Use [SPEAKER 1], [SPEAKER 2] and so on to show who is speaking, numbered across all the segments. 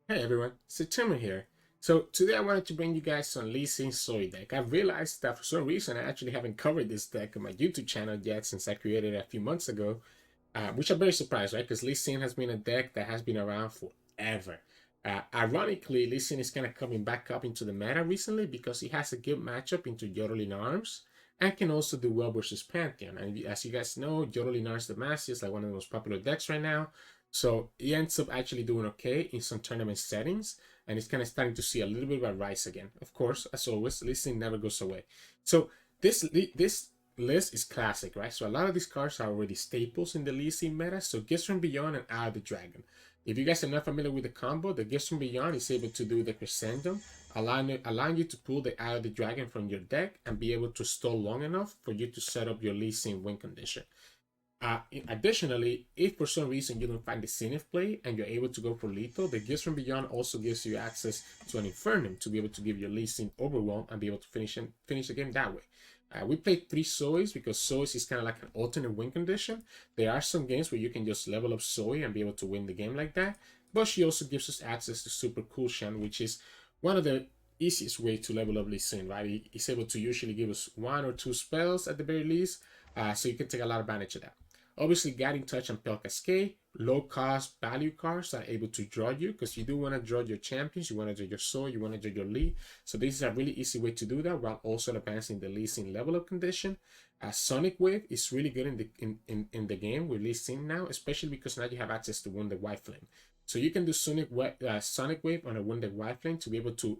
[SPEAKER 1] Hey everyone, Sirturmund here. So today I wanted to bring you guys some Lee Sin Zoe deck. I realized that for some reason I actually haven't covered this deck on my YouTube channel yet since I created it a few months ago, which I'm very surprised, right? Because Lee Sin has been a deck that has been around forever. Ironically, Lee Sin is kind of coming back up into the meta recently because he has a good matchup into Yodeling Arms and can also do well versus Pantheon. And as you guys know, Yodeling Arms the Master is like one of the most popular decks right now. So he ends up actually doing okay in some tournament settings, and he's kind of starting to see a little bit of a rise again. Of course, as always, listing never goes away. So this list is classic, right? So a lot of these cards are already staples in the Lee Sin meta. So Gifts from Beyond and Eye of the Dragon. If you guys are not familiar with the combo, the Gifts from Beyond is able to do the Creacendum, allowing you to pull the Eye of the Dragon from your deck and be able to stall long enough for you to set up your Lee Sin win condition. Additionally, if for some reason you don't find the Zenith play and you're able to go for lethal, the Gifts from Beyond also gives you access to an Infernum to be able to give your Lee Sin Overwhelm and be able to finish the game that way. We played 3 Zoes because Zoes is kind of like an alternate win condition. There are some games where you can just level up Zoe and be able to win the game like that, but she also gives us access to Super Cool Shan, which is one of the easiest way to level up Lee Sin, right? He's able to usually give us 1 or 2 spells at the very least, so you can take a lot of advantage of that. Obviously, Guiding Touch and Pale Cascade, low cost value cards are able to draw you because you do want to draw your champions, you want to draw your soul, you want to draw your Lee. So this is a really easy way to do that while also advancing the Lee Sin level up condition. Sonic Wave is really good in the game with Lee Sin now, especially because now you have access to Wounded White Flame. So you can do Sonic Wave on a Wounded White Flame to be able to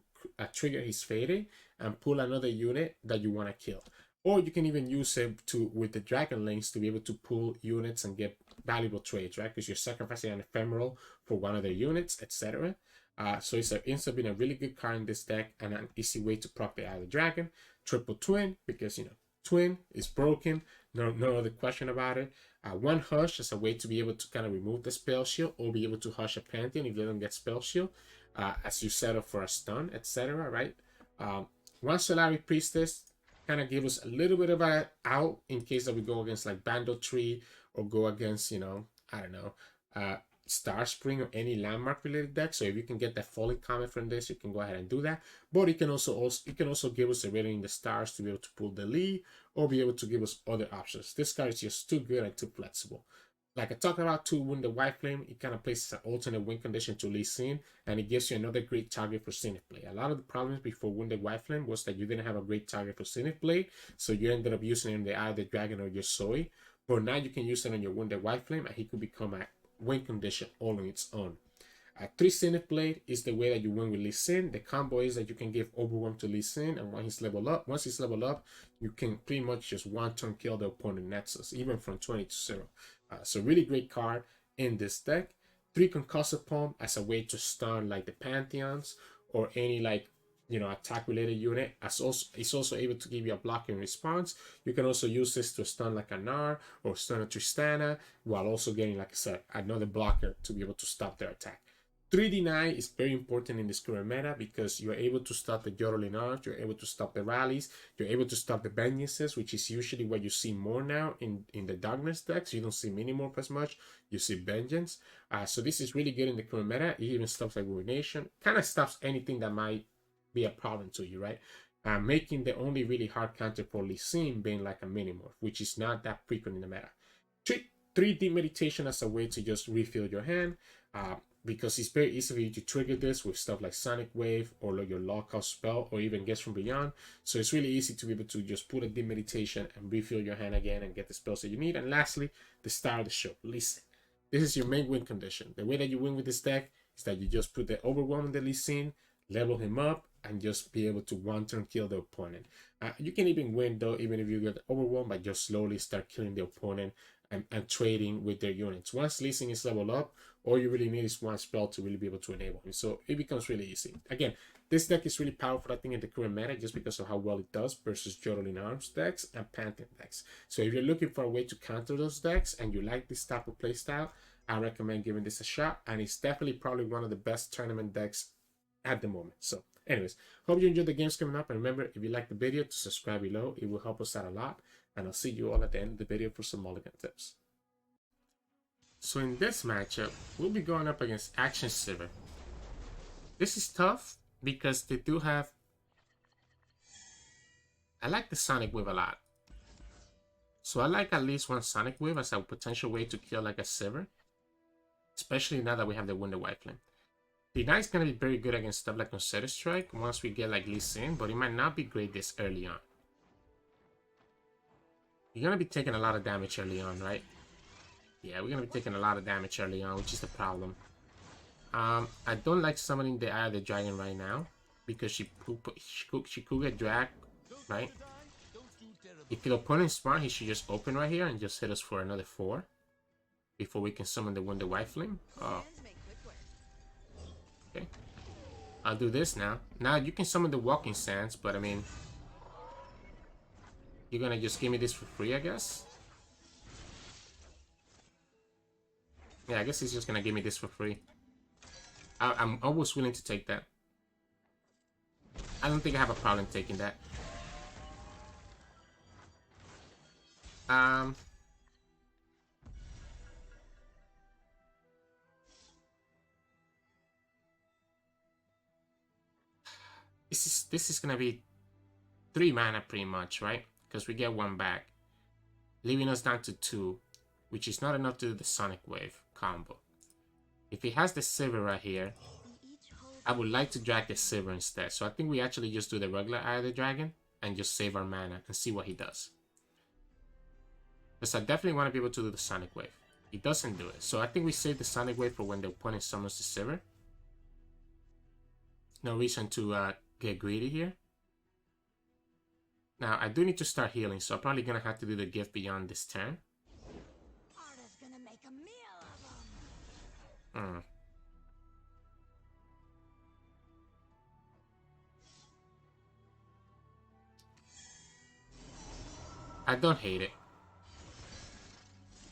[SPEAKER 1] trigger his Fade and pull another unit that you want to kill. Or you can even use it with the Dragon Links to be able to pull units and get valuable trades, right? Because you're sacrificing an ephemeral for one of their units, etc. So it's ends up being a really good card in this deck and an easy way to proc the Eye of the Dragon. Triple Twin, because Twin is broken, no other question about it. One Hush is a way to be able to kind of remove the spell shield or be able to hush a Pantheon if they don't get spell shield, as you set up for a stun, etc. Right? One Solari Priestess kind of give us a little bit of an out in case that we go against like Bando Tree or go against, I don't know, Star Spring or any landmark related deck. So if you can get that Falling Comet from this, you can go ahead and do that. But it can also give us a rating in the stars to be able to pull the lead or be able to give us other options. This card is just too good and too flexible. Like I talked about, to win the White Flame, it kind of places an alternate win condition to Lee Sin, and it gives you another great target for Zenith play. A lot of the problems before Win the White Flame was that you didn't have a great target for Zenith play, so you ended up using it in the Eye of the Dragon or your Zoe. But now you can use it on your Win the White Flame, and he could become a win condition all on its own. 3 Zenith Blade is the way that you win with Lee Sin. The combo is that you can give Overwhelm to Lee Sin, and once he's leveled up, you can pretty much just one turn kill the opponent Nexus, even from 20 to 0. So really great card in this deck. 3 Concussive Palm as a way to stun like the Pantheons or any like attack related unit. It's also able to give you a blocking response. You can also use this to stun like a Gnar or stun a Tristana while also getting, like I said, another blocker to be able to stop their attack. 3 Deny is very important in this current meta because you're able to stop the Yodeling Arms, you're able to stop the rallies, you're able to stop the vengeances, which is usually what you see more now in the Darkness decks. You don't see Minimorph as much, you see Vengeance. So this is really good in the current meta. It even stops like Ruination, kind of stops anything that might be a problem to you, right? Making the only really hard counter for Lee Sin being like a Minimorph, which is not that frequent in the meta. 3D Meditation as a way to just refill your hand. Because it's very easy for you to trigger this with stuff like Sonic Wave or your lockout spell or even Gifts from Beyond. So it's really easy to be able to just put a deep meditation and refill your hand again and get the spells that you need. And lastly, the star of the show, Lee Sin. This is your main win condition. The way that you win with this deck is that you just put the Overwhelm in the Lee Sin, level him up, and just be able to one turn kill the opponent. You can even win though, even if you get overwhelmed, by just slowly start killing the opponent and trading with their units. Once Lee Sin is leveled up, all you really need is one spell to really be able to enable him. So it becomes really easy. Again, this deck is really powerful, I think, in the current meta just because of how well it does versus Yodeling Arms decks and Pantheon decks. So if you're looking for a way to counter those decks and you like this type of playstyle, I recommend giving this a shot. And it's definitely probably one of the best tournament decks at the moment. So anyways, hope you enjoyed the games coming up. And remember, if you like the video, to subscribe below. It will help us out a lot. And I'll see you all at the end of the video for some mulligan tips. So in this matchup, we'll be going up against Akshan Sivir. This is tough because they do have... I like the Sonic Wave a lot. So I like at least one Sonic Wave as a potential way to kill like a Sivir. Especially now that we have the Wonder White Flame. Deny is going to be very good against stuff like Consider Strike once we get like Lee Sin, but it might not be great this early on. You're going to be taking a lot of damage early on, right? Yeah, we're going to be taking a lot of damage early on, which is the problem. I don't like summoning the Eye of the Dragon right now because she could get dragged, right? If the opponent's smart, he should just open right here and just hit us for another 4 before we can summon the Wonder White Flame. Oh. Okay. I'll do this now. Now you can summon the Walking Sands, but I mean... You're gonna just give me this for free, I guess? Yeah, I guess he's just gonna give me this for free. I'm always willing to take that. I don't think I have a problem taking that. This is gonna be 3 mana pretty much, right? Because we get 1 back, leaving us down to 2, which is not enough to do the Sonic Wave combo. If he has the Sivir right here, I would like to drag the Sivir instead. So I think we actually just do the regular Eye of the Dragon and just save our mana and see what he does. Because I definitely want to be able to do the Sonic Wave. He doesn't do it. So I think we save the Sonic Wave for when the opponent summons the Sivir. No reason to get greedy here. Now, I do need to start healing, so I'm probably going to have to do the gift beyond this turn.
[SPEAKER 2] Gonna make a meal of them.
[SPEAKER 1] I don't hate it.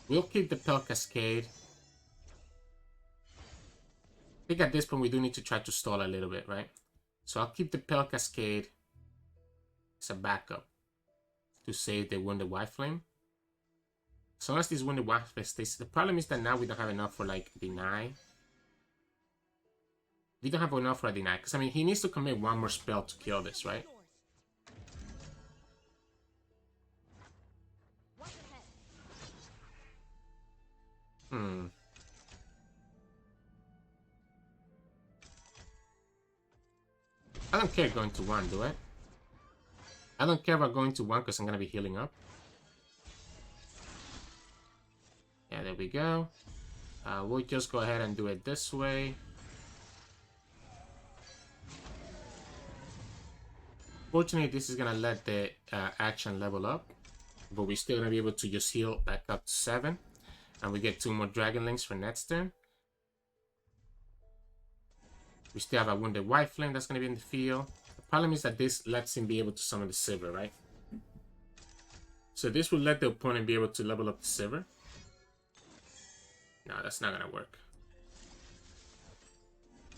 [SPEAKER 1] We'll keep the Pell Cascade. I think at this point we do need to try to stall a little bit, right? So I'll keep the Pell Cascade as a backup to save the Wonder White Flame. So unless this Wonder White Flame stays, the problem is that now we don't have enough for like Deny. We don't have enough for a Deny, because I mean he needs to commit 1 more spell to kill this, right? I don't care going to 1, do I? I don't care about going to 1 because I'm going to be healing up. Yeah, there we go. We'll just go ahead and do it this way. Fortunately, this is going to let the action level up. But we're still going to be able to just heal back up to 7. And we get 2 more Dragon Links for next turn. We still have a Wounded White Flame that's going to be in the field. The problem is that this lets him be able to summon the Sivir, right? So this will let the opponent be able to level up the Sivir. No, that's not going to work.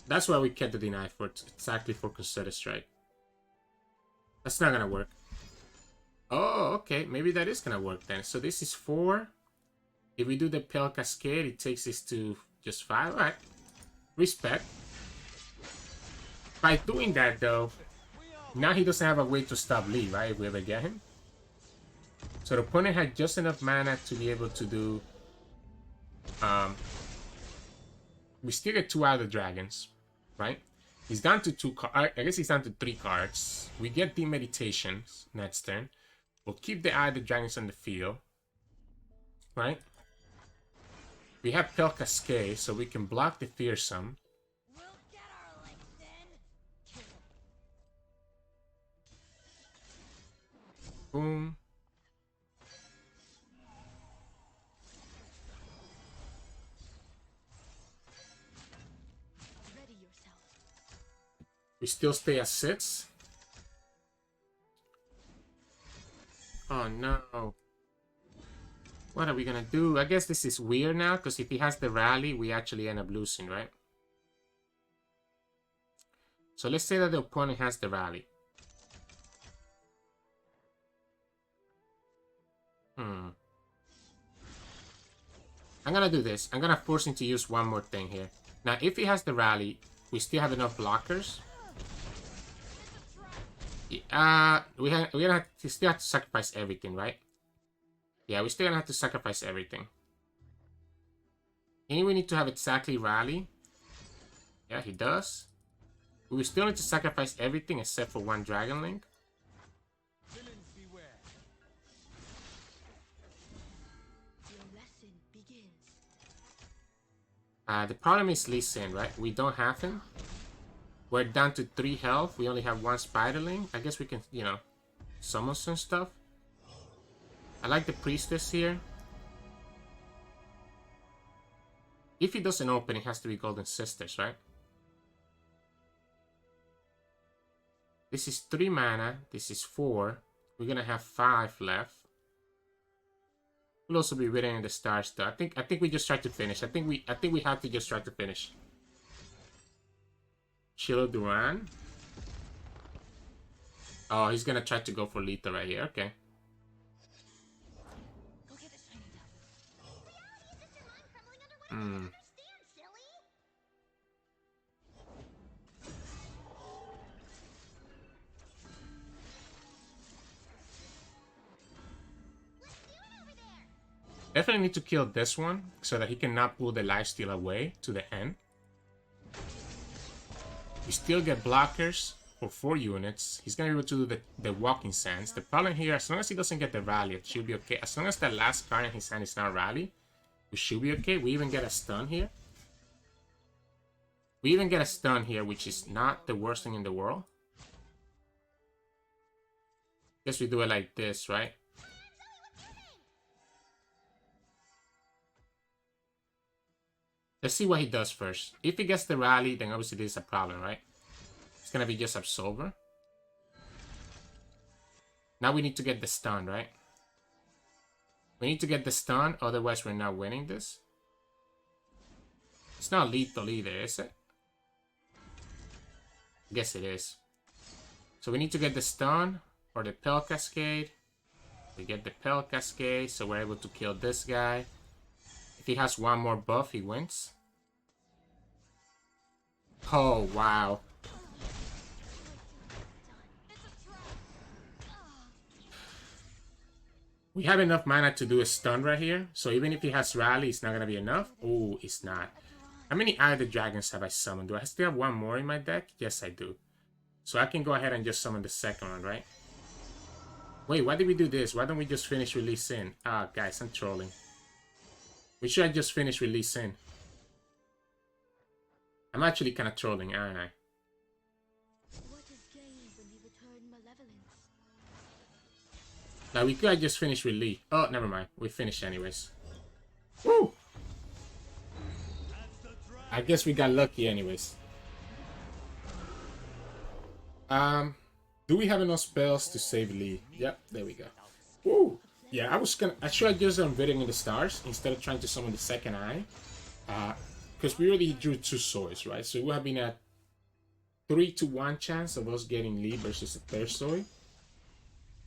[SPEAKER 1] That's why we kept the Deny for exactly for Consider Strike. That's not going to work. Oh, okay. Maybe that is going to work then. So this is 4. If we do the Pale Cascade, it takes this to just 5. Alright. Respect. By doing that, though, now he doesn't have a way to stop Lee, right? If we ever get him. So the opponent had just enough mana to be able to do... we still get 2 out of the dragons, right? He's down to 2 cards. I guess he's down to 3 cards. We get the Meditations next turn. We'll keep the Eye of the Dragons on the field, right? We have Pale Cascade, so we can block the Fearsome. Boom. We still stay at 6. Oh no. What are we gonna do? I guess this is weird now, because if he has the rally, we actually end up losing, right? So let's say that the opponent has the rally. I'm gonna do this. I'm gonna force him to use 1 more thing here. Now, if he has the rally, We still have enough blockers. We're gonna still have to sacrifice everything, right? Yeah, we still gonna have to sacrifice everything. And we need to have exactly rally. Yeah, he does. We still need to sacrifice everything except for one Dragon Link. The problem is Lee Sin, right? We don't have him. We're down to 3 health. We only have 1 Spiderling. I guess we can, you know, summon some stuff. I like the Priestess here. If he doesn't open, it has to be Golden Sisters, right? This is 3 mana. This is 4. We're gonna have 5 left. We'll also be written in the stars, though. I think we just try to finish. I think we have to just try to finish. Chilo Duran. Oh, he's gonna try to go for lethal right here. Okay. Definitely need to kill this one so that he cannot pull the lifesteal away to the end. We still get blockers for 4 units. He's gonna be able to do the walking sands. The problem here, as long as he doesn't get the rally, it should be okay. As long as the last card in his hand is not rally, we should be okay. We even get a stun here. Which is not the worst thing in the world. Guess we do it like this, right? Let's see what he does first. If he gets the rally, then obviously this is a problem, right? It's gonna be just Absolver. Now we need to get the stun, right? We need to get the stun, otherwise we're not winning this. It's not lethal either, is it? I guess it is. So we need to get the stun or the Pell Cascade. We get the Pell Cascade, so we're able to kill this guy. If he has one more buff, he wins. Oh, wow. We have enough mana to do a stun right here. So even if he has rally, it's not going to be enough. Oh, it's not. How many Eye of the Dragons have I summoned? Do I still have one more in my deck? Yes, I do. So I can go ahead and just summon the second one, right? Wait, why did we do this? Why don't we just finish with Lee Sin? Ah, guys, I'm trolling. We should have just finished with Lee Sin. I'm actually kind of trolling, aren't I? Now we could have just finished with Lee. Oh, never mind. We finished anyways. Woo! I guess we got lucky anyways. Do we have enough spells to save Lee? Yep, there we go. Woo! Yeah, I should have just done Bidding in the Stars instead of trying to summon the second eye. Because we already drew 2 swords, right? So it would have been a 3-to-1 chance of us getting Lee versus the third sword.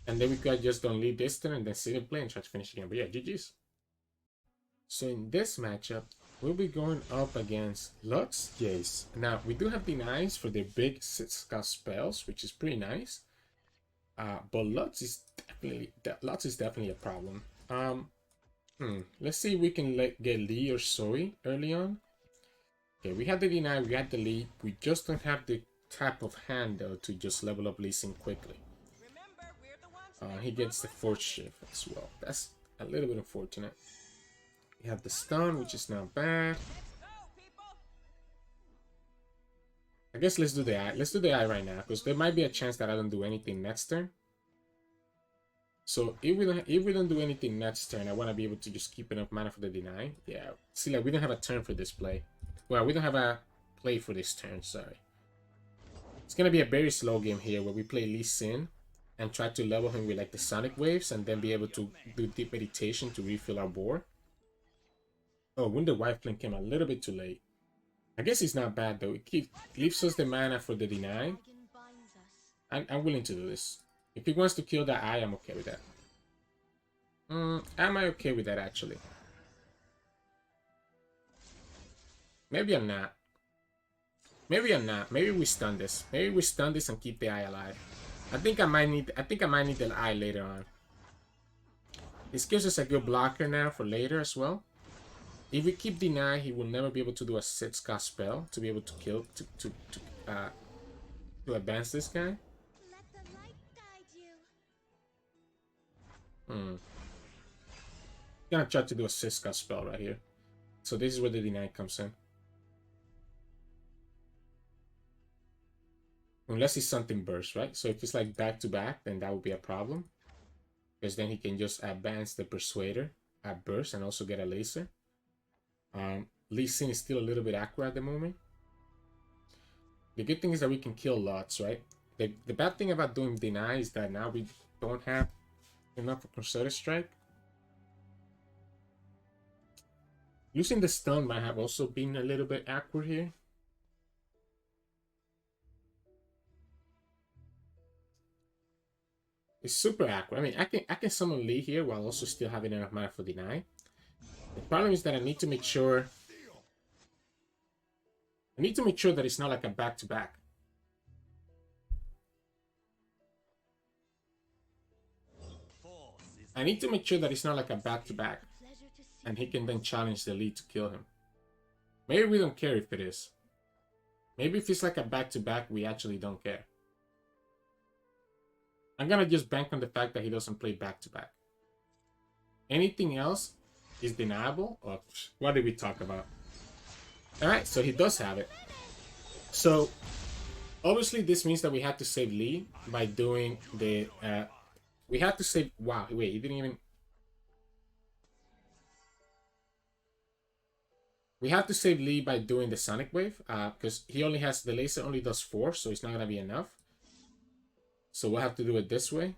[SPEAKER 1] And then we could have just done Lee this turn and then sit and play and try to finish again. But yeah, GG's. So in this matchup, we'll be going up against Lux Jayce. Now, we do have denies for the big scout spells, which is pretty nice. But Lux is definitely a problem. Let's see if we can get Lee or Zoe early on. Okay, we have the deny, we had the Lee. We just don't have the type of hand though to just level up Lee Sin quickly. He gets the 4th shift as well. That's a little bit unfortunate. We have the stun, which is not bad. I guess let's do the eye. Let's do the eye right now, because there might be a chance that I don't do anything next turn. So if we don't do anything next turn, I want to be able to just keep enough mana for the deny. Yeah. See, like we don't have a turn for this play. Well, we don't have a play for this turn. Sorry. It's gonna be a very slow game here where we play Lee Sin and try to level him with like the Sonic Waves and then be able to do Deep Meditation to refill our board. Oh, Wounded Wifeling came a little bit too late. I guess it's not bad though. It leaves us the mana for the deny. I'm willing to do this. If he wants to kill that eye, I'm okay with that. Am I okay with that actually? Maybe I'm not. Maybe I'm not. Maybe we stun this. Maybe we stun this and keep the eye alive. I think I might need the eye later on. This gives us a good blocker now for later as well. If we keep deny, he will never be able to do a 6-cast spell to be able to kill to advance this guy.
[SPEAKER 2] Let the light guide you.
[SPEAKER 1] Gonna try to do a 6-cast spell right here. So this is where the deny comes in. Unless it's something burst, right? So if it's like back to back, then that would be a problem. Because then he can just advance the Persuader at burst and also get a laser. Lee Sin is still a little bit accurate at the moment. The good thing is that we can kill lots, right? The bad thing about doing deny is that now we don't have enough for Concerted Strike. Losing the stun might have also been a little bit accurate here. It's super accurate. I mean, I can summon Lee here while also still having enough mana for deny. The problem is that I need to make sure that it's not like a back-to-back. I need to make sure that it's not like a back-to-back. And he can then challenge the Lee to kill him. Maybe we don't care if it is. Maybe if it's like a back-to-back, we actually don't care. I'm gonna just bank on the fact that he doesn't play back-to-back. Anything else is deniable? Or what did we talk about? Alright, so he does have it. So, obviously this means that we have to save Lee by doing the... we have to save... Wow, wait, he didn't even... We have to save Lee by doing the Sonic Wave. Because he only has... The laser only does 4, so it's not gonna be enough. So we'll have to do it this way.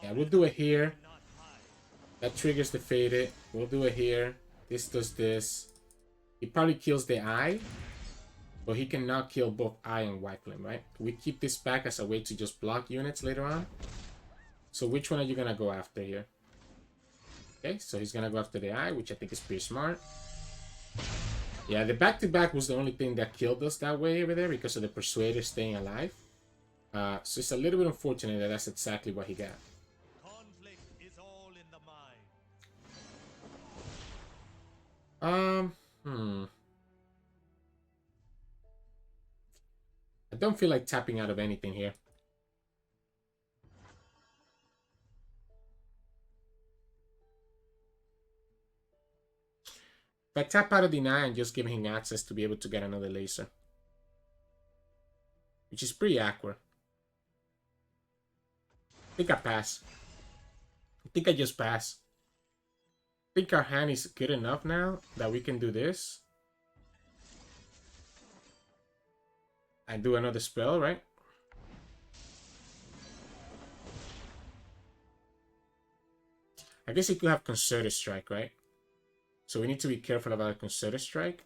[SPEAKER 1] Yeah, we'll do it here. That triggers the Faded. We'll do it here. This does this. He probably kills the Eye. But he cannot kill both Eye and White Flame, right? We keep this back as a way to just block units later on. So which one are you going to go after here? Okay, so he's going to go after the Eye, which I think is pretty smart. Yeah, the back-to-back was the only thing that killed us that way over there because of the Persuader staying alive. So it's a little bit unfortunate that that's exactly what he got.
[SPEAKER 3] Conflict is all in the mind.
[SPEAKER 1] I don't feel like tapping out of anything here. If I tap out of deny and just give him access to be able to get another laser. Which is pretty accurate. I think I pass. I think I just pass. I think our hand is good enough now that we can do this. And do another spell, right? I guess he could have Concerted Strike, right? So we need to be careful about a Concerted Strike.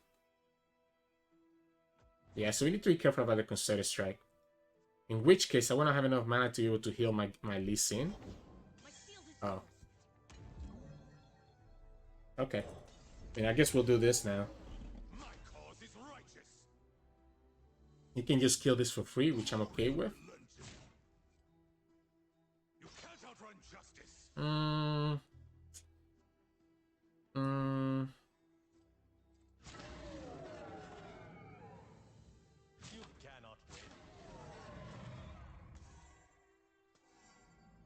[SPEAKER 1] Yeah, so we need to be careful about the Concerted Strike. In which case, I want to have enough mana to be able to heal my Lee Sin. Oh. Okay. I mean, I guess we'll do this now. You can just kill this for free, which I'm okay with.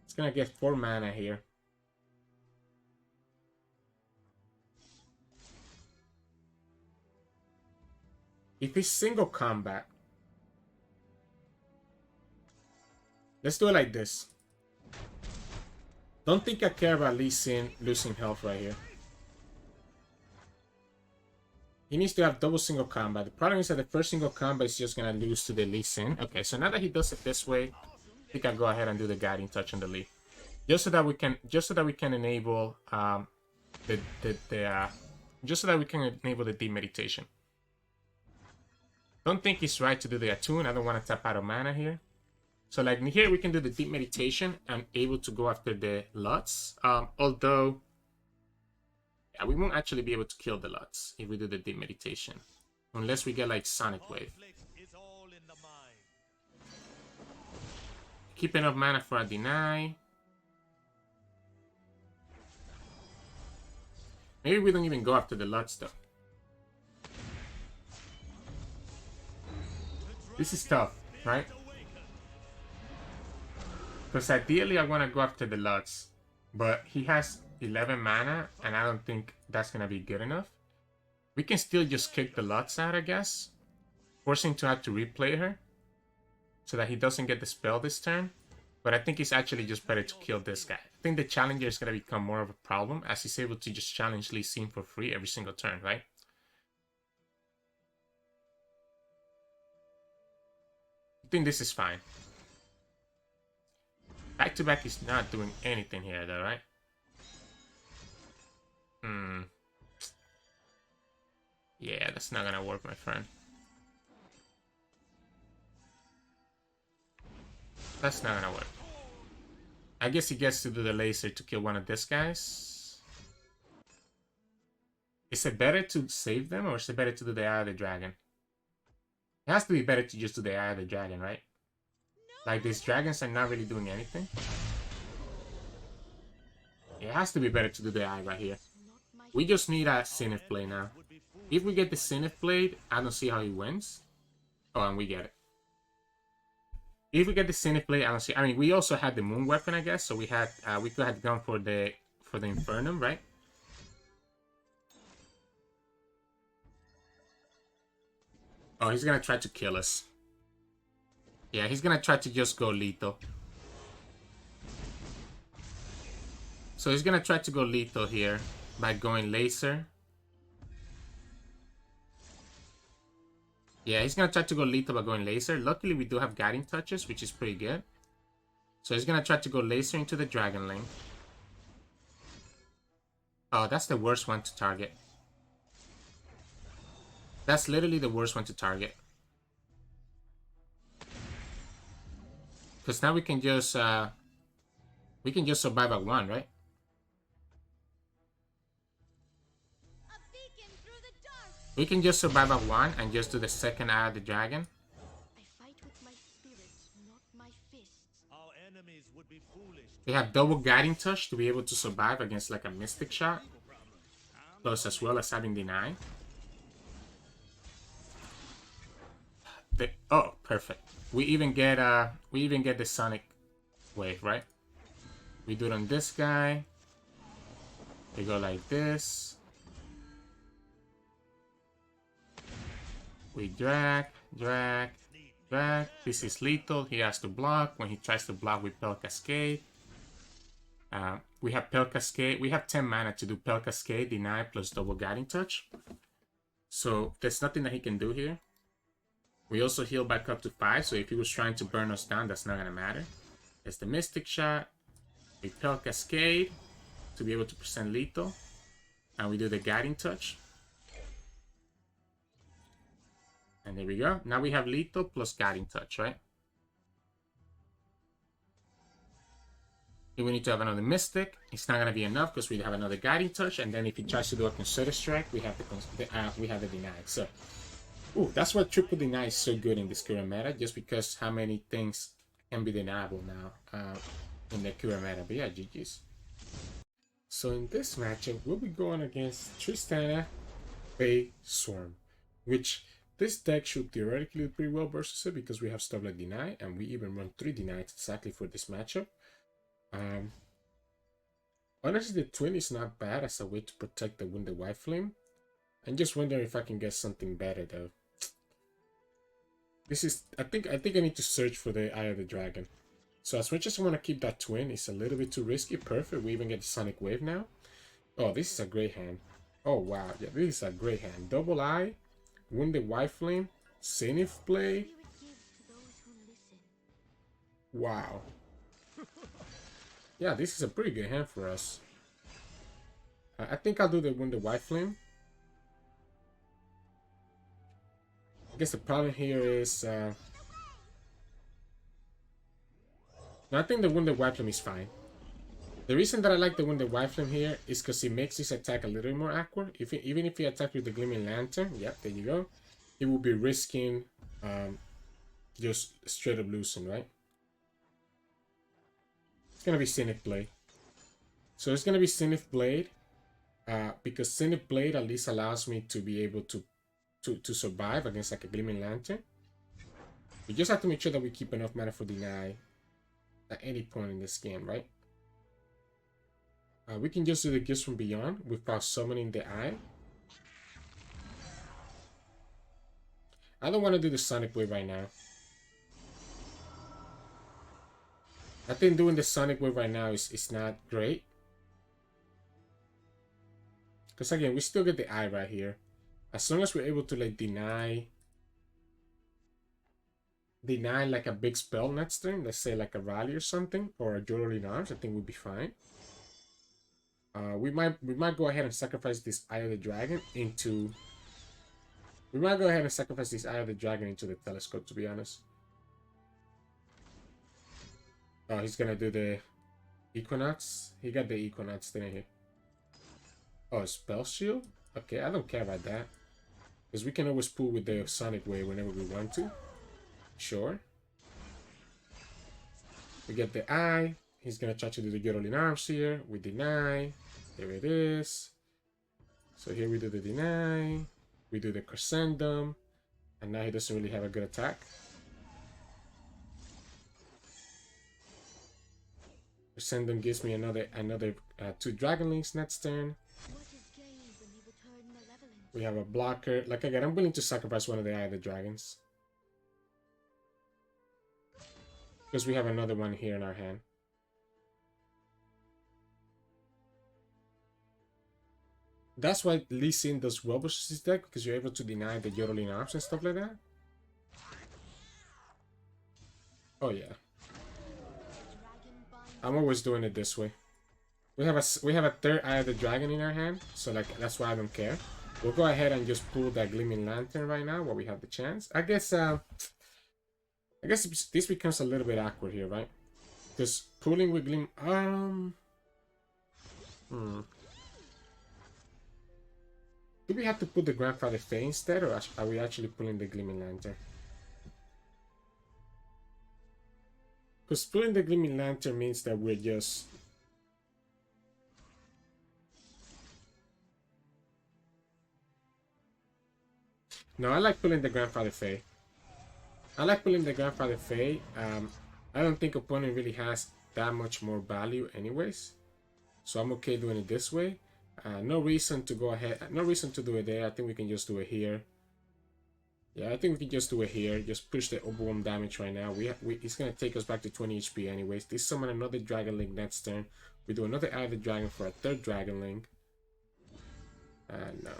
[SPEAKER 1] It's gonna get 4 mana here. If it's single combat, let's do it like this. Don't think I care about Lee Sin losing health right here. He needs to have double single combat. The problem is that the first single combat is just gonna lose to the Lee Sin. Okay, so now that he does it this way, I think I'll go ahead and do the Guiding Touch on the Lee. Just so that we can enable the Deep Meditation. Don't think it's right to do the Attune. I don't want to tap out of mana here. So like here we can do the Deep Meditation and able to go after the Lutz. Although yeah, we won't actually be able to kill the Lutz if we do the Deep Meditation. Unless we get like Sonic Wave.
[SPEAKER 3] Conflict is all in the mind.
[SPEAKER 1] Keep enough mana for a deny. Maybe we don't even go after the Lux though. This is tough, right? Because ideally I want to go after the Lux. But he has 11 mana and I don't think that's going to be good enough. We can still just kick the Lux out, I guess. Force him to have to replay her. So that he doesn't get the spell this turn. But I think it's actually just better to kill this guy. I think the Challenger is going to become more of a problem as he's able to just challenge Lee Sin for free every single turn, right? I think this is fine. Back to back is not doing anything here though, right? Yeah, that's not gonna work, my friend. That's not gonna work. I guess he gets to do the laser to kill one of these guys. Is it better to save them or is it better to do the Eye of the Dragon? It has to be better to just do the Eye of the Dragon, right? Like, these dragons are not really doing anything. It has to be better to do the Eye right here. We just need a Zenith Blade now. If we get the Zenith Blade, I don't see how he wins. Oh, and we get it. If we get the Zenith Blade, I don't see. I mean, we also had the Moon Weapon, I guess. So we had, we could have gone for the Infernum, right? Oh, he's gonna try to kill us. Yeah, he's gonna try to just go lethal. So he's gonna try to go lethal here by going laser. Yeah, he's gonna try to go lethal by going laser. Luckily, we do have guiding touches, which is pretty good. So he's gonna try to go laser into the Dragon Link. Oh, that's the worst one to target. That's literally the worst one to target. Because now we can just survive at one, right? We can just survive at one and just do the second Eye of the Dragon.
[SPEAKER 2] I fight with my spirit, not my fists.
[SPEAKER 3] Our enemies would be foolish.
[SPEAKER 1] We have double guiding touch to be able to survive against like a mystic shot. Plus as well as having deny. Oh, perfect. We even get the Sonic Wave, right? We do it on this guy. We go like this. We drag. This is lethal. He has to block. When he tries to block, we Pell Cascade. We have Pell Cascade. We have 10 mana to do Pell Cascade, deny, plus double guiding touch. So there's nothing that he can do here. We also heal back up to 5, so if he was trying to burn us down, that's not going to matter. There's the Mystic Shot. We Pell Cascade to be able to present lethal. And we do the guiding touch. And there we go. Now we have lethal plus guiding touch, right? If we need to have another Mystic, it's not going to be enough because we have another guiding touch. And then if he tries to do a Concerted Strike, we have the deny. So, ooh, that's why triple deny is so good in this current meta, just because how many things can be deniable now in the current meta. But yeah, GG's. So in this matchup, we'll be going against Tristana Fae Swarm, which this deck should theoretically do pretty well versus it because we have stuff like deny, and we even run 3 denies exactly for this matchup. Honestly, the twin is not bad as a way to protect the Wounded White Flame. I'm just wondering if I can get something better though. This is, I think I need to search for the Eye of the Dragon. So as much as I want to keep that twin, it's a little bit too risky. Perfect, we even get the Sonic Wave now. Oh, this is a great hand. Oh wow, yeah, this is a great hand. Double Eye, Wounded White Flame, Zenith Blade. Wow. Yeah, this is a pretty good hand for us. I think I'll do the Wounded White Flame. I guess the problem here is no, I think the Wounded White Flame is fine. The reason that I like the Wounded White Flame here is because it makes this attack a little more awkward. Even if you attack with the Gleaming Lantern, yep, there you go. he will be risking just straight up losing, right? It's gonna be Scenic Blade. So it's gonna be Scenic Blade, because Scenic Blade at least allows me to be able to survive against like a Gleaming Lantern. We just have to make sure that we keep enough mana for deny at any point in this game, right? We can just do the Gifts from Beyond without summoning the Eye. I don't want to do the Sonic Wave right now. I think doing the Sonic Wave right now is not great. Because again, we still get the Eye right here. As long as we're able to like deny like a big spell next turn, let's say like a Rally or something, or a Jewelry in Arms, I think we'll be fine. We might go ahead and sacrifice this Eye of the Dragon into... We might go ahead and sacrifice this Eye of the Dragon into the Telescope, to be honest. Oh, he's gonna do the Equinox. He got the Equinox, didn't he? Oh, Spell Shield? Okay, I don't care about that. Because we can always pull with the Sonic Wave whenever we want to. Sure. We get the Eye. He's gonna try to do the Geraldine Arms here. We deny. There it is. So here we do the deny. We do the Creacendum. And now he doesn't really have a good attack. Creacendum gives me another 2 Dragon Links next turn. We have a blocker. Like again, I'm willing to sacrifice one of the Eye of the Dragons. Because we have another one here in our hand. That's why Lee Sin does well versus this deck, because you're able to deny the Yodeling Arms and stuff like that. Oh yeah. I'm always doing it this way. We have a 3rd Eye of the Dragon in our hand, so like that's why I don't care. We'll go ahead and just pull that Gleaming Lantern right now while we have the chance. I guess this becomes a little bit awkward here, right? Because pulling with Gleam... Do we have to put the Grandfather Fae instead, or are we actually pulling the Gleaming Lantern? Because pulling the Gleaming Lantern means that we're just... No, I like pulling the Grandfather Fae. I like pulling the Grandfather Fae. I don't think opponent really has that much more value anyways. So I'm okay doing it this way. No reason to go ahead. No reason to do it there. I think we can just do it here. Yeah, I think we can just do it here. Just push the overwhelm damage right now. It's going to take us back to 20 HP anyways. This summon another Dragon Link next turn. We do another Eye of the Dragon for a 3rd Dragon Link. No.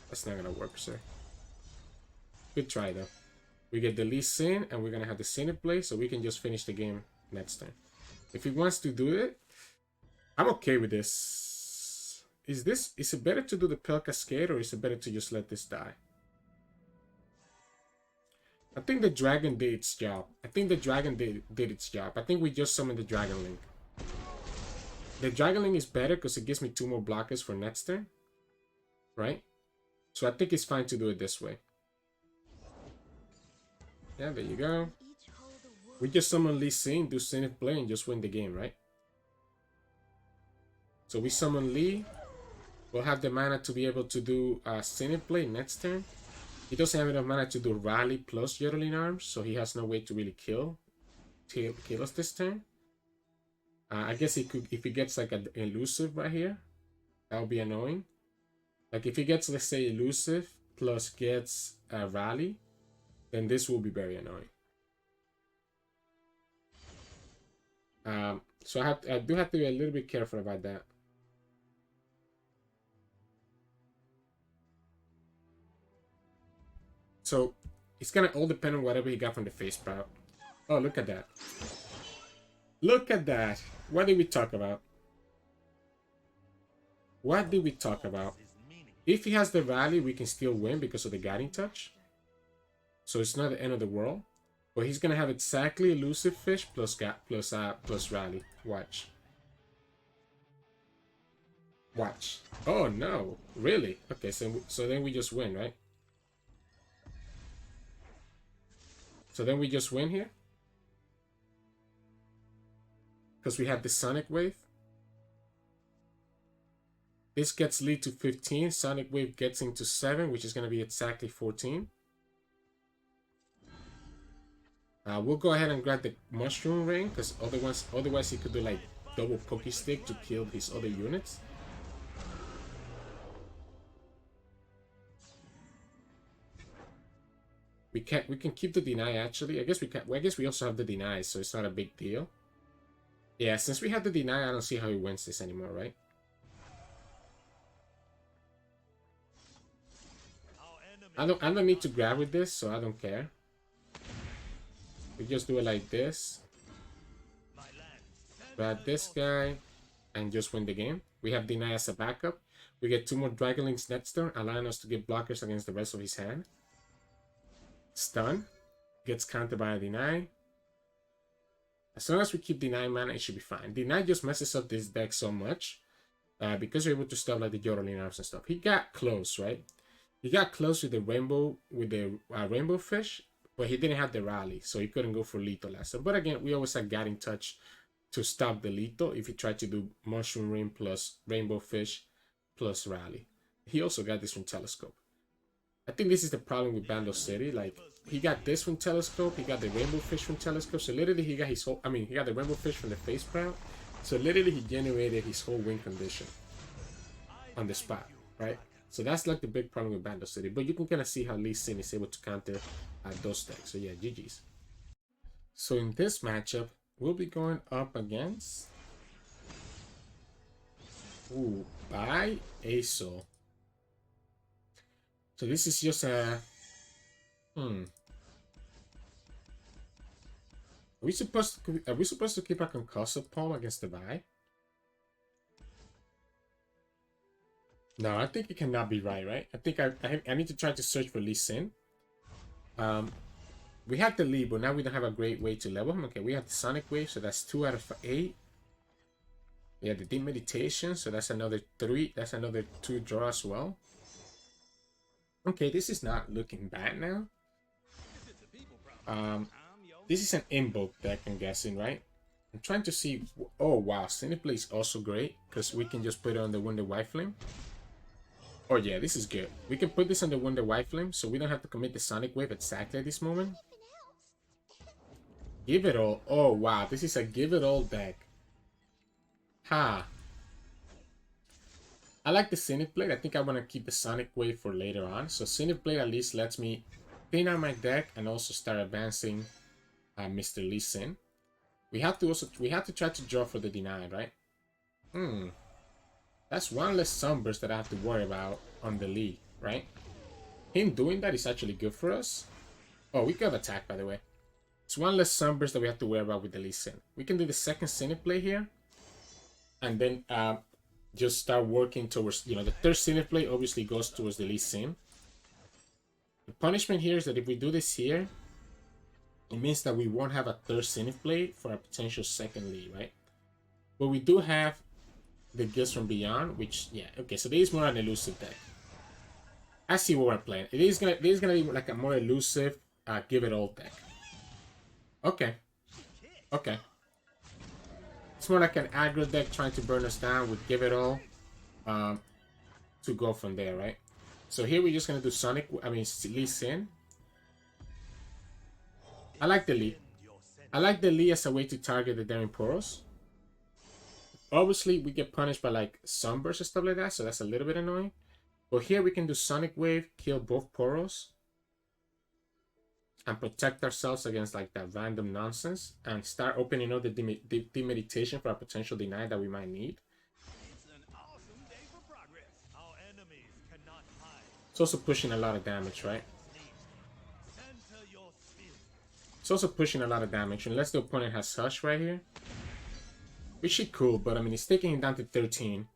[SPEAKER 1] That's not going to work, sir. Good try, though. We get the Lee Sin, and we're going to have the Scenic Blade, so we can just finish the game next turn. If he wants to do it, I'm okay with this. Is it better to do the Pale Cascade, or is it better to just let this die? I think the Dragon did its job. I think its job. I think we just summoned the Dragon Link. The Dragon Link is better because it gives me 2 more blockers for next turn. Right? So I think it's fine to do it this way. Yeah, there you go. We just summon Lee Sin, do Scenic Blade, and just win the game, right? So we summon Lee. We'll have the mana to be able to do Scenic Blade next turn. He doesn't have enough mana to do Rally plus Yodeling Arms, so he has no way to really kill us this turn. I guess he could, if he gets like an elusive right here, that would be annoying. Like if he gets, let's say, elusive plus gets a Rally, then this will be very annoying. So I do have to be a little bit careful about that. So it's gonna all depend on whatever he got from the face sprout. Oh, look at that. Look at that. What did we talk about? What did we talk about? If he has the Rally, we can still win because of the Guiding Touch. So it's not the end of the world. But he's gonna have exactly Elusive Fish plus Rally. Watch. Watch. Oh no, really? Okay, so then we just win, right? So then we just win here. Because we have the Sonic Wave. This gets Lee to 15. Sonic Wave gets into 7, which is going to be exactly 14. We'll go ahead and grab the Mushroom Ring, because otherwise he could do like double Poké Stick to kill his other units. We can keep the deny actually. I guess we can. Well, I guess we also have the deny, so it's not a big deal. Yeah, since we have the deny, I don't see how he wins this anymore, right? I don't need to grab with this, so I don't care. We just do it like this. Grab this guy and just win the game. We have deny as a backup. We get 2 more Dragonlings next turn, allowing us to get blockers against the rest of his hand. Stun. Gets countered by a deny. As long as we keep deny mana, it should be fine. Deny just messes up this deck so much. Because you're able to stuff like the Aurelion Arms and stuff. He got close, right? He got close with the rainbow fish, but he didn't have the rally, so he couldn't go for lethal last time. But again, we always had Guiding Touch to stop the lethal if he tried to do Mushroom Ring plus Rainbow Fish plus rally. He also got this from Telescope. I think this is the problem with Bando City. Like, he got this from Telescope, he got the Rainbow Fish from Telescope, so literally he got his whole, he got the Rainbow Fish from the face crown, so literally he generated his whole win condition on the spot, right? So that's like the big problem with Bando City, but you can kind of see how Lee Sin is able to counter those decks. So yeah, GG's. So in this matchup, we'll be going up against Vi Aurelion Sol. So this is just a Are we supposed to keep a concussive palm against the Vi? No, I think it cannot be right? I think I need to try to search for Lee Sin. We have the Lee, but now we don't have a great way to level him. Okay, we have the Sonic Wave, so that's 2 out of 8. We have the Deep Meditation, so that's another 3. That's another 2 draw as well. Okay, this is not looking bad now. This is an Invoke deck, I'm guessing, right? I'm trying to see. Oh wow, Cineplay is also great because we can just put it on the Wounded Wifling. Oh yeah, this is good. We can put this on the Wounded Wifling, so we don't have to commit the Sonic Wave exactly at this moment. Give it all. Oh wow, this is a give it all deck. Ha. I like the Cineplate. I think I want to keep the Sonic Wave for later on. So Cineplate at least lets me clean out my deck and also start advancing Mr. Lee Sin. We have to try to draw for the deny, right? That's 1 less Sunburst that I have to worry about on the Lee, right? Him doing that is actually good for us. Oh, we could have attacked, by the way. It's 1 less Sunburst that we have to worry about with the Lee Sin. We can do the second Cineplay here. And then just start working towards, the third Cineplay obviously goes towards the Lee Sin. The punishment here is that if we do this here, it means that we won't have a third Cineplay for a potential second Lee, right? But we do have the Gifts from Beyond, which, yeah, okay, so this is more an elusive deck. I see what we're playing. This is gonna be like a more elusive give it all deck. Okay. It's more like an aggro deck trying to burn us down with give it all to go from there, right? So here we're just gonna do Lee Sin. I like the Lee. I like the Lee as a way to target the Daring Poros. Obviously, we get punished by like Sunburst and stuff like that, so that's a little bit annoying. But here we can do Sonic Wave, kill both Poros, and protect ourselves against like that random nonsense, and start opening up the demeditation for a potential deny that we might need.
[SPEAKER 3] It's an awesome day for progress. Our enemies cannot hide.
[SPEAKER 1] It's also pushing a lot of damage, right?
[SPEAKER 3] Enter your spirit.
[SPEAKER 1] It's also pushing a lot of damage, unless the opponent has Hush right here. Which is cool, but I mean, it's taking him down to 13.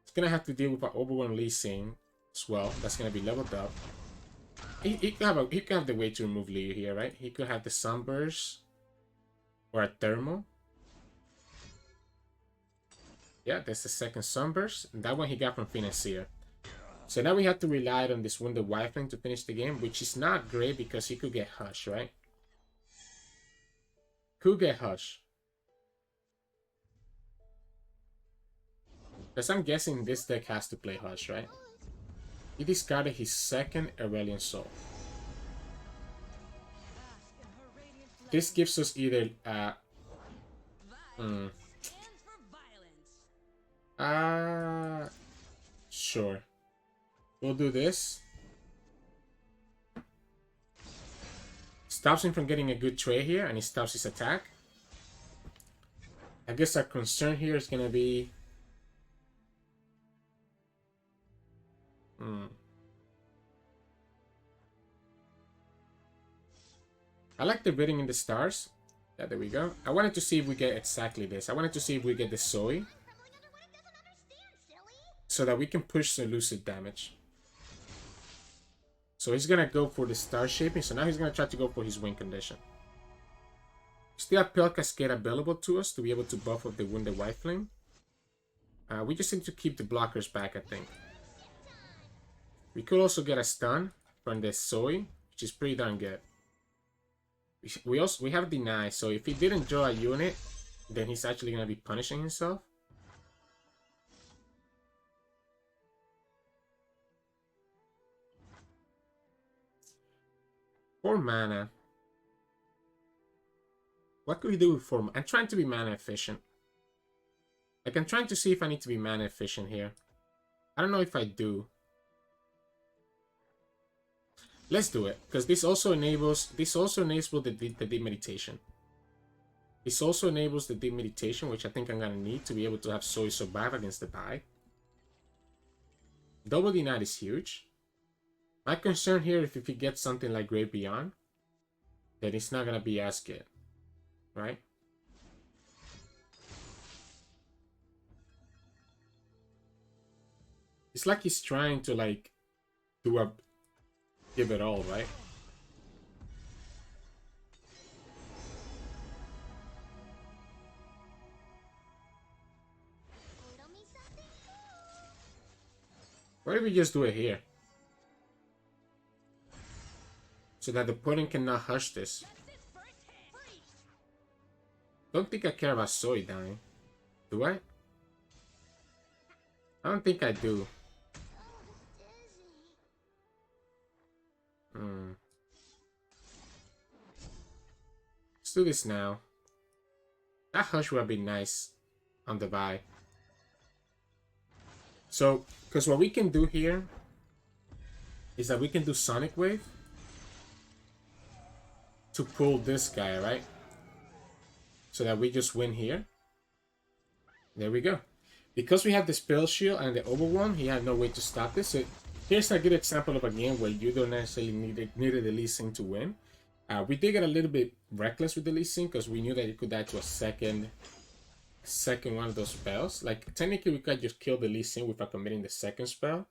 [SPEAKER 1] It's gonna have to deal with an Overwhelm Lee Sin as well. That's gonna be leveled up. He could have the way to remove Lee here, right? He could have the Sunburst or a Thermal. Yeah, that's the second Sunburst. And that one he got from Financier. So now we have to rely on this Wounded Wifling to finish the game, which is not great because he could get Hush, right? Could get Hush. Because I'm guessing this deck has to play Hush, right? He discarded his second Aurelion Sol. This gives us either sure. We'll do this. Stops him from getting a good trade here, and he stops his attack. I guess our concern here is gonna be I like the Reading in the Stars. Yeah, there we go. I wanted to see if we get exactly this. I wanted to see if we get the Zoe. So that we can push the lucid damage. So he's gonna go for the Star Shaping. So now he's gonna try to go for his win condition. Still have Pale Cascade available to us to be able to buff up the Wounded Wifling. We just need to keep the blockers back, I think. We could also get a stun from the Zoe, which is pretty darn good. We have Deny, so if he didn't draw a unit, then he's actually gonna be punishing himself. For mana, what could we do with 4 mana? I'm trying to be mana efficient. Like, I'm trying to see if I need to be mana efficient here. I don't know if I do. Let's do it, because this also enables the deep meditation. This also enables the deep meditation, which I think I'm gonna need to be able to have Zoe survive against the bye. Double Deny is huge. My concern here is if he gets something like Great Beyond, then it's not gonna be as good, right? It's like he's trying to like give it all, right? Why don't we just do it here? So that the opponent cannot hush this. Don't think I care about Zoe dying. Do I? I don't think I do. Let's do this now. That hush would have been nice on the bye. So, because what we can do here is that we can do Sonic Wave to pull this guy, right? So that we just win here. There we go. Because we have the Spell Shield and the Overwhelm, he had no way to stop this. So here's a good example of a game where you don't necessarily needed the Lee Sin to win. We did get a little bit reckless with the Lee Sin because we knew that it could die to a second one of those spells. Like, technically we could just kill the Lee Sin without committing the second spell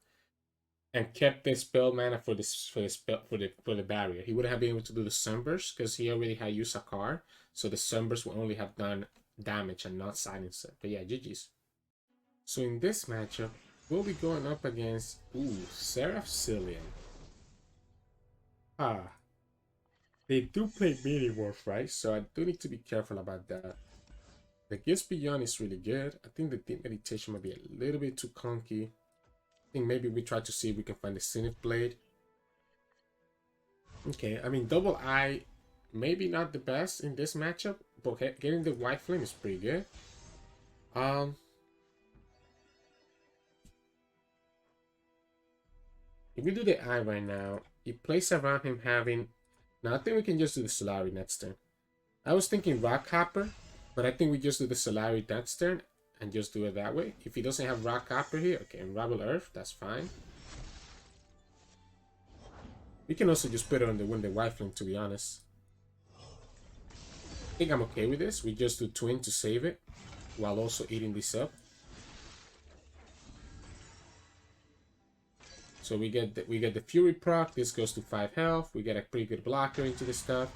[SPEAKER 1] and kept the spell mana for the barrier. He wouldn't have been able to do the Sunburst because he already had used a card, so the Sunburst would only have done damage and not silence it. But yeah, GG's. So in this matchup, we'll be going up against Xerath Zilean. They do play Metamorph, right? So I do need to be careful about that. The Gifts Beyond is really good. I think the Deep Meditation might be a little bit too clunky. I think maybe we try to see if we can find the Zenith Blade. Okay, I mean, Double Eye, maybe not the best in this matchup, but getting the White Flame is pretty good. If we do the Eye right now, it plays around him having... Now, I think we can just do the Solari next turn. I was thinking Rock Hopper, but I think we just do the Solari next turn and just do it that way. If he doesn't have Rock Hopper here, okay, Unravel Earth, that's fine. We can also just put it on the Wounded Wifling, to be honest. I think I'm okay with this. We just do Twin to save it, while also eating this up. So we get the Fury proc. This goes to 5 health. We get a pretty good blocker into this stuff.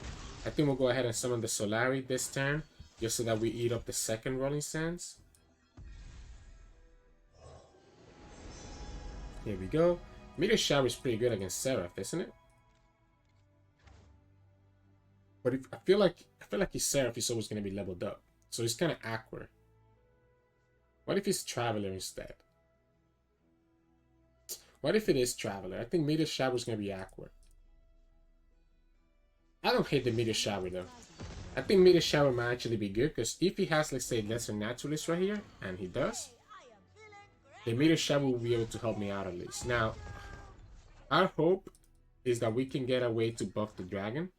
[SPEAKER 1] I think we'll go ahead and summon the Solari this turn, just so that we eat up the second Rolling Sands. Here we go. Meteor Shower is pretty good against Xerath, isn't it? But if, I feel like his Seraph is always gonna be leveled up. So it's kind of awkward. What if it's Traveler instead? What if it is Traveler? I think Meteor Shower is gonna be awkward. I don't hate the Meteor Shower though. I think Meteor Shower might actually be good because if he has, let's say, Lesser Naturalist right here, and he does, the Meteor Shower will be able to help me out at least. Now, our hope is that we can get a way to buff the dragon.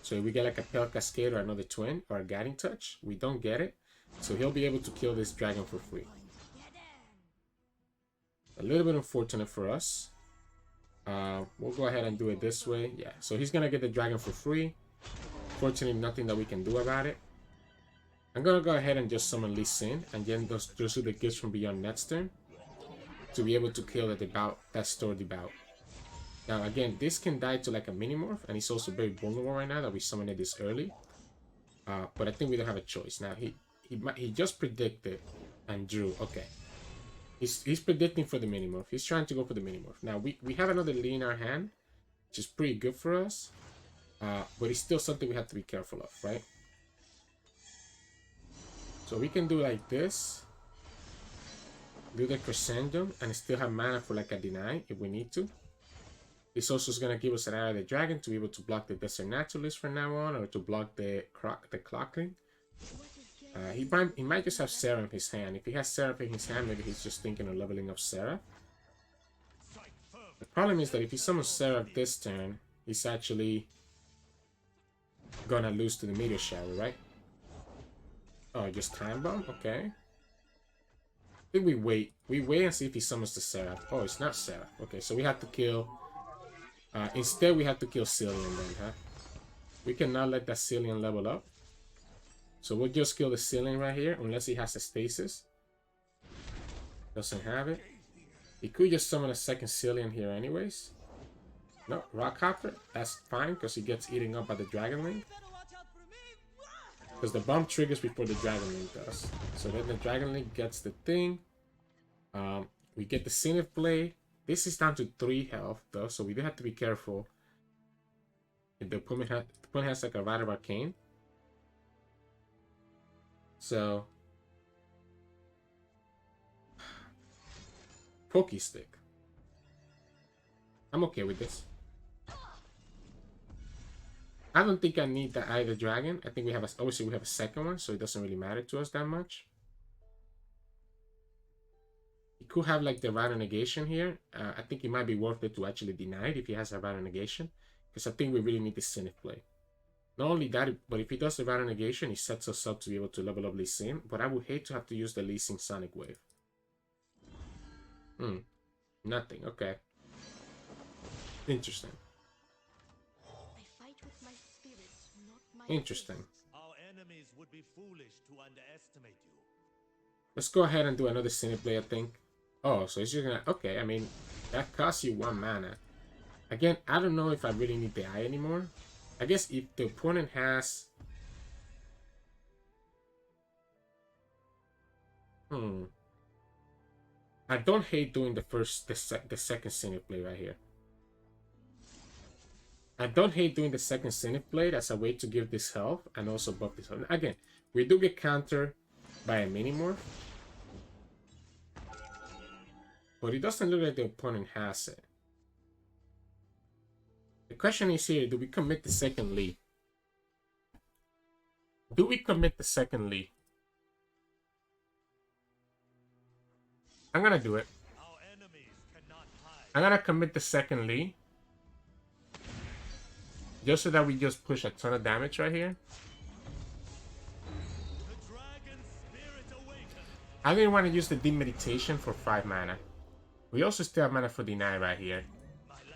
[SPEAKER 1] So if we get like a Pale Cascade or another Twin or a Guiding Touch, we don't get it. So he'll be able to kill this dragon for free. A little bit unfortunate for us. We'll go ahead and do it this way. Yeah, so he's gonna get the dragon for free. Fortunately, nothing that we can do about it. I'm gonna go ahead and just summon Lee Sin and then just do the Gifts from Beyond next turn to be able to kill the devout, that store devout. Now again, this can die to like a Minimorph, and he's also very vulnerable right now that we summoned it this early. But I think we don't have a choice. Now he just predicted and drew. Okay. He's predicting for the Minimorph. He's trying to go for the Minimorph. Now, we have another Lee in our hand, which is pretty good for us. But it's still something we have to be careful of, right? So we can do like this. Do the Creacendum and still have mana for like a deny if we need to. This also is going to give us an Eye of the Dragon to be able to block the Desert Naturalist from now on, or to block the Clockling. He might just have Seraph in his hand. If he has Seraph in his hand, maybe he's just thinking of leveling up Seraph. The problem is that if he summons Seraph this turn, he's actually gonna lose to the Meteor Shower, right? Oh, just Time Bomb? Okay. I think we wait. We wait and see if he summons the Seraph. Oh, it's not Seraph. Okay, so we have to kill... instead, we have to kill Zilean then, huh? We cannot let that Zilean level up. So we'll just kill the Zilean right here, unless he has a stasis. Doesn't have it. He could just summon a second Zilean here anyways. No, Rockhopper. That's fine, because he gets eaten up by the Dragon Link. Because the bomb triggers before the Dragon Link does. So then the Dragon Link gets the thing. We get the Zenith Blade. This is down to 3 health, though, so we do have to be careful. If the opponent has like a Rite of Arcane. So, Pokey Stick. I'm okay with this. I don't think I need the Eye of the Dragon. I think we have obviously we have a second one, so it doesn't really matter to us that much. He could have like the Rhino Negation here. I think it might be worth it to actually deny it if he has a Rhino Negation, because I think we really need the Zenith play. Not only that, but if he does the Rhino Negation, he sets us up to be able to level up Lee Sin. But I would hate to have to use the Lee Sin Sonic Wave. Nothing. Okay. Interesting.
[SPEAKER 2] I fight with my spirit, not my
[SPEAKER 1] Interesting.
[SPEAKER 2] fists.
[SPEAKER 3] Our enemies would be foolish to underestimate you.
[SPEAKER 1] Let's go ahead and do another Zenith play, I think. Oh, so it's just gonna... Okay, I mean, that costs you 1 mana. Again, I don't know if I really need the Eye anymore. I guess if the opponent has... I don't hate doing the second Zenith play right here. I don't hate doing the second Zenith blade as a way to give this health and also buff this health. Again, we do get countered by a Minimorph. But it doesn't look like the opponent has it. The question is here, do we commit the second Lee? Do we commit the second Lee? I'm gonna do it.
[SPEAKER 3] Our enemies cannot hide.
[SPEAKER 1] I'm gonna commit the second Lee. Just so that we just push a ton of damage right here.
[SPEAKER 3] The dragon spirit awakens.
[SPEAKER 1] I didn't want to use the Deep Meditation for 5 mana. We also still have mana for Deny right here.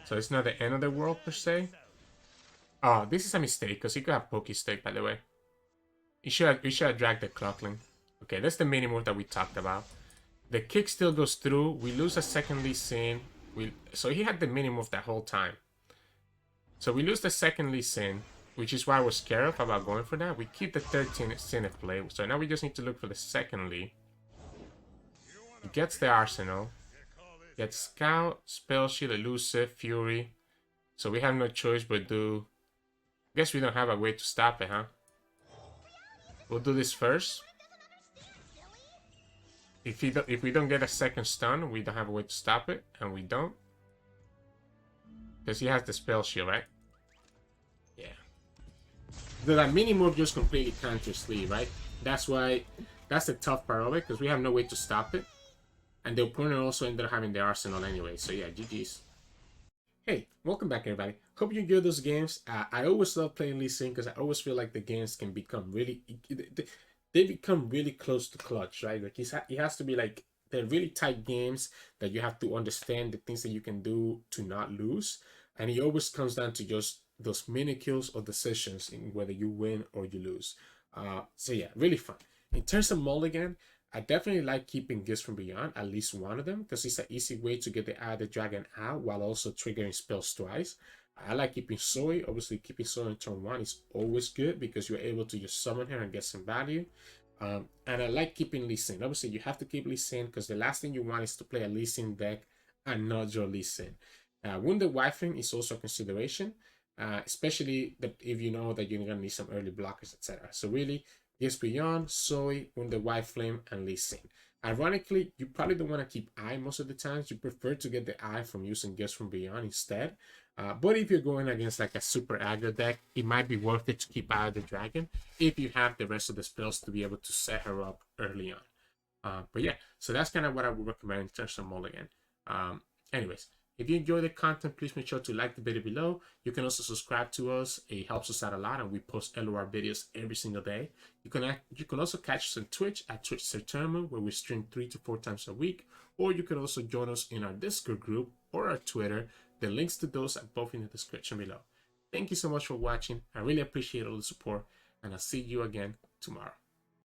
[SPEAKER 1] So it's not the end of the world per se. Oh, this is a mistake because he could have Pokey Stick, by the way. You should have dragged the Clockling. Okay, that's the Minimorph that we talked about. The kick still goes through. We lose a second Lee Sin. So he had the Minimorph that whole time. So we lose the second Lee Sin, which is why we're scared about going for that. We keep the 13th Zenith play. So now we just need to look for the second Lee. He gets the Arsenal. Gets Scout, Spell Shield, Elusive, Fury. So we have no choice but do Guess we don't have a way to stop it, huh? We'll do this first. If we don't get a second stun, we don't have a way to stop it, and we don't. Because he has the spell shield, right? Yeah. The mini move just completely counters Lee, right? That's why, that's the tough part of it, because we have no way to stop it. And the opponent also ended up having the arsenal anyway, so yeah, GG's. Hey, welcome back everybody. Hope you enjoy those games. I always love playing Lee Sin because I always feel like the games can become really, they become really close to clutch, right? Like it has to be like, they're really tight games that you have to understand the things that you can do to not lose. And it always comes down to just those mini kills or decisions in whether you win or you lose. So yeah, really fun. In terms of mulligan, I definitely like keeping Gifts from Beyond, at least one of them, because it's an easy way to get the Eye of the Dragon out while also triggering spells twice. I like keeping Zoe. Obviously, keeping Zoe in turn 1 is always good because you're able to just summon her and get some value. And I like keeping Lee Sin. Obviously, you have to keep Lee Sin because the last thing you want is to play a Lee Sin deck and not draw Lee Sin. Wounded Wifing is also a consideration, especially if you know that you're going to need some early blockers, etc. So really, Gifts Beyond, Zoe, Wounded White Flame, and Lee Sin. Ironically, you probably don't want to keep Eye most of the times. You prefer to get the Eye from using Gifts from Beyond instead. But if you're going against like a super aggro deck, it might be worth it to keep Eye of the Dragon if you have the rest of the spells to be able to set her up early on. But yeah, so that's kind of what I would recommend in terms of mulligan. Anyways, if you enjoy the content, please make sure to like the video below. You can also subscribe to us. It helps us out a lot, and we post LOR videos every single day. You can also catch us on Twitch at Twitch Sirturmund, where we stream 3 to 4 times a week. Or you can also join us in our Discord group or our Twitter. The links to those are both in the description below. Thank you so much for watching. I really appreciate all the support, and I'll see you again tomorrow.